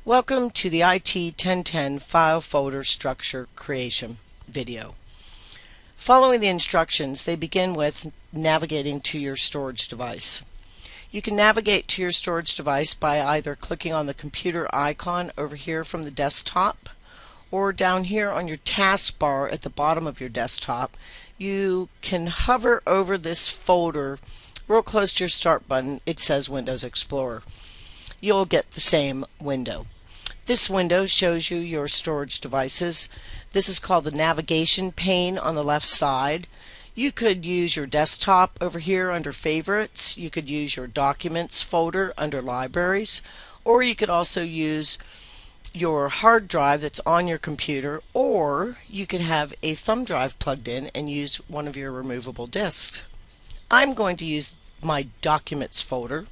Welcome to the IT 1010 file folder structure creation video. Following the instructions, they begin with navigating to your storage device. You can navigate to your storage device by either clicking on the computer icon over here from the desktop, or down here on your taskbar at the bottom of your desktop. You can hover over this folder real close to your start button. It says Windows Explorer. You'll get the same window. This window shows you your storage devices. This is called the navigation pane on the left side. You could use your desktop over here under favorites. You could use your documents folder under libraries, or you could also use your hard drive that's on your computer, or you could have a thumb drive plugged in and use one of your removable disks. I'm going to use my documents folder.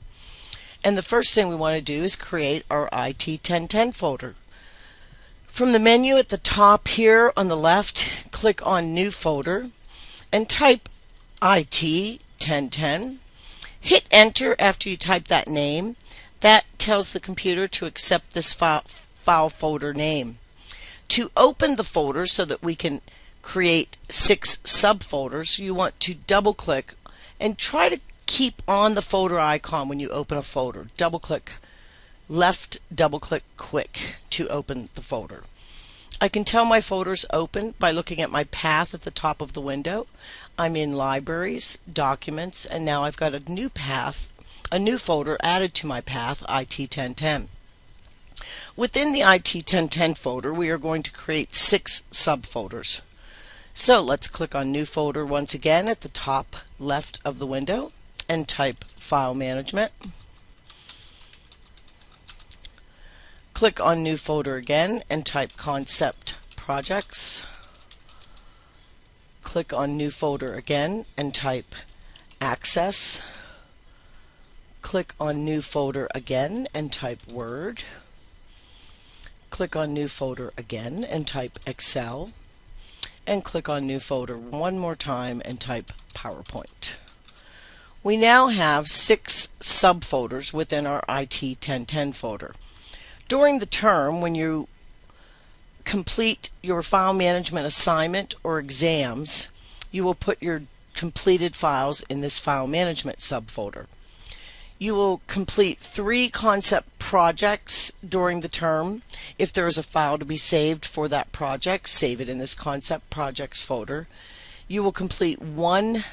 And the first thing we want to do is create our IT 1010 folder. From the menu at the top here on the left, click on New Folder and type IT 1010. Hit Enter after you type that name. That tells the computer to accept this file folder name. To open the folder so that we can create 6 subfolders, you want to double click and try to keep on the folder icon when you open a folder. Double click left, double click quick to open the folder. I can tell my folder's open by looking at my path at the top of the window. I'm in Libraries, Documents, and now I've got a new path, a new folder added to my path, IT 1010. Within the IT 1010 folder, we are going to create 6 subfolders. So let's click on New Folder once again at the top left of the window and type File Management. Click on New Folder again and type Concept Projects. Click on New Folder again and type Access. Click on New Folder again and type Word. Click on New Folder again and type Excel. And click on New Folder one more time and type PowerPoint. We now have 6 subfolders within our IT 1010 folder. During the term, when you complete your file management assignment or exams, you will put your completed files in this file management subfolder. You will complete 3 concept projects during the term. If there is a file to be saved for that project, save it in this concept projects folder. You will complete 1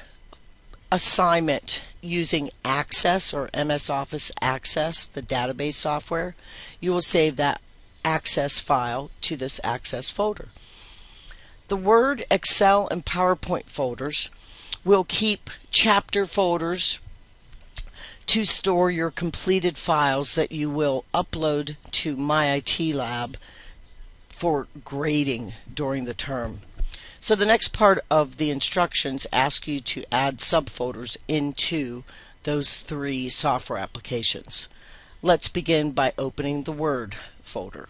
assignment using Access or MS Office Access, the database software. You will save that Access file to this Access folder. The Word, Excel, and PowerPoint folders will keep chapter folders to store your completed files that you will upload to My IT Lab for grading during the term. So the next part of the instructions ask you to add subfolders into those 3 software applications. Let's begin by opening the Word folder.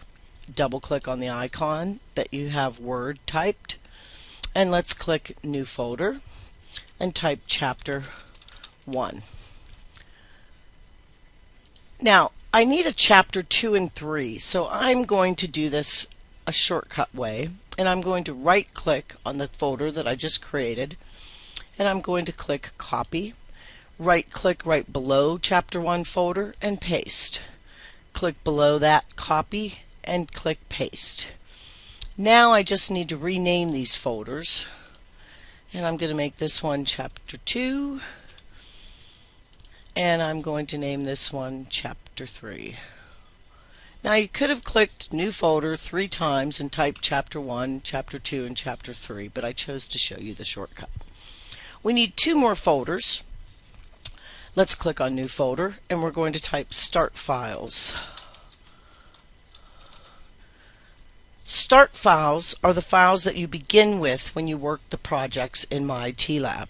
Double click on the icon that you have Word typed, and let's click New Folder and type Chapter 1. Now I need a Chapter 2 and 3, so I'm going to do this a shortcut way, and I'm going to right click on the folder that I just created, and I'm going to click Copy. Right click right below Chapter 1 folder and paste. Click below that, copy, and click paste. Now I just need to rename these folders, and I'm going to make this one Chapter 2, and I'm going to name this one Chapter 3. Now you could have clicked New Folder 3 times and typed Chapter 1, Chapter 2, and Chapter 3, but I chose to show you the shortcut. We need 2 more folders. Let's click on New Folder, and we're going to type Start Files. Start files are the files that you begin with when you work the projects in My IT Lab.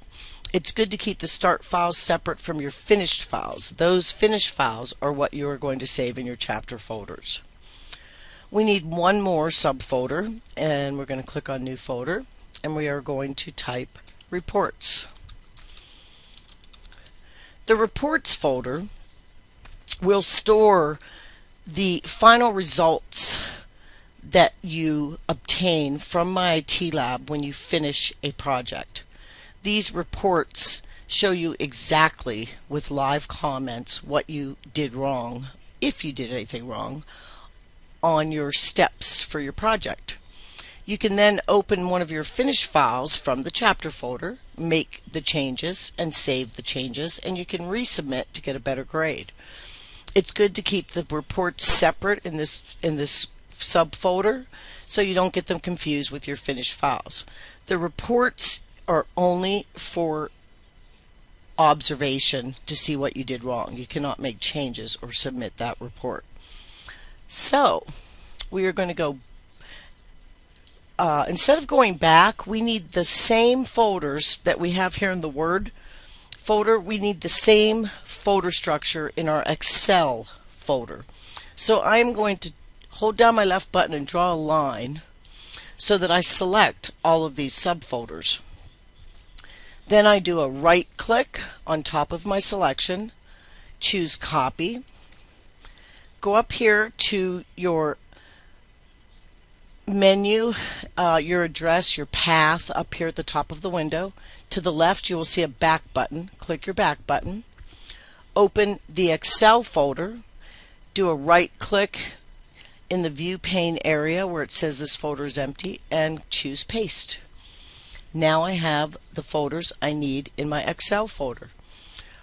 It's good to keep the start files separate from your finished files. Those finished files are what you are going to save in your chapter folders. We need 1 more subfolder, and we're going to click on New Folder, and we are going to type Reports. The Reports folder will store The final results that you obtain from my IT lab when you finish a project. These reports show you exactly with live comments what you did wrong, if you did anything wrong, on your steps for your project. You can then open one of your finished files from the chapter folder, make the changes and save the changes, and you can resubmit to get a better grade. It's good to keep the reports separate in this subfolder so you don't get them confused with your finished files. The reports are only for observation to see what you did wrong. You cannot make changes or submit that report. So we are going to go instead of going back, we need the same folders that we have here in the Word folder. We need the same folder structure in our Excel folder. So I'm going to hold down my left button and draw a line so that I select all of these subfolders. Then I do a right click on top of my selection, choose copy, go up here to your menu, your address, your path up here at the top of the window. To the left you will see a back button. Click your back button. Open the Excel folder. Do a right click in the view pane area where it says this folder is empty and choose paste. Now I have the folders I need in my Excel folder.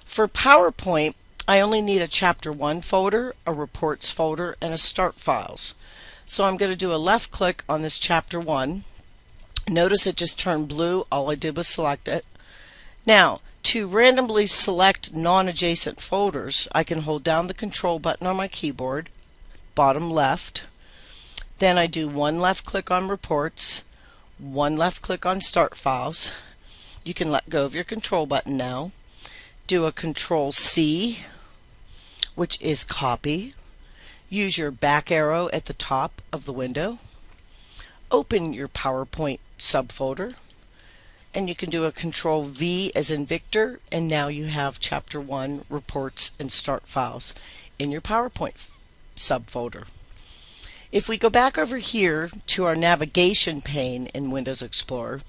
For PowerPoint, I only need a Chapter 1 folder, a Reports folder, and a Start Files. So I'm going to do a left click on this Chapter 1. Notice it just turned blue. All I did was select it. Now, to randomly select non-adjacent folders, I can hold down the Control button on my keyboard, bottom left. Then I do one left click on Reports, one left click on Start Files. You can let go of your Control button now. Do a Control C, which is copy. Use your back arrow at the top of the window. Open your PowerPoint subfolder, and you can do a Control V as in Victor, and now you have Chapter 1 Reports and Start Files in your PowerPoint subfolder. If we go back over here to our navigation pane in Windows Explorer,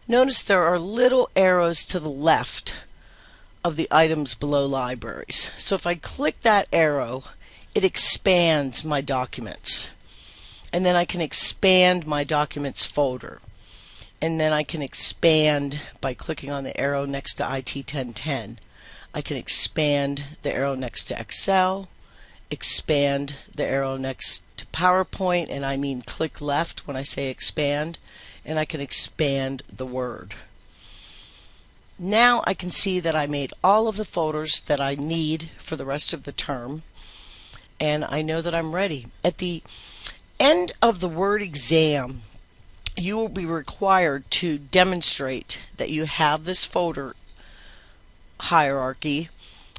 notice there are little arrows to the left of the items below libraries. So if I click that arrow, it expands my documents. And then I can expand my documents folder. And then I can expand by clicking on the arrow next to IT 1010. I can expand the arrow next to Excel, expand the arrow next to PowerPoint, and I mean click left when I say expand, and I can expand the Word. Now I can see that I made all of the folders that I need for the rest of the term, and I know that I'm ready. At the end of the Word exam, you will be required to demonstrate that you have this folder hierarchy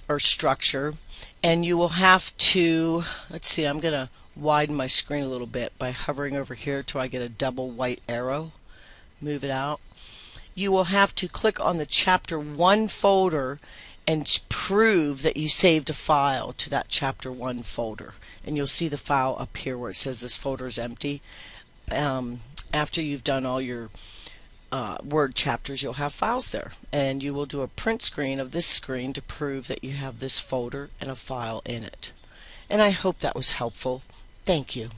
or structure, and you will have to, let's see, I'm going to widen my screen a little bit by hovering over here till I get a double white arrow. Move it out. You will have to click on the Chapter 1 folder and prove that you saved a file to that Chapter 1 folder. And you'll see the file up here where it says this folder is empty. After you've done all your Word chapters, you'll have files there. And you will do a print screen of this screen to prove that you have this folder and a file in it. And I hope that was helpful. Thank you.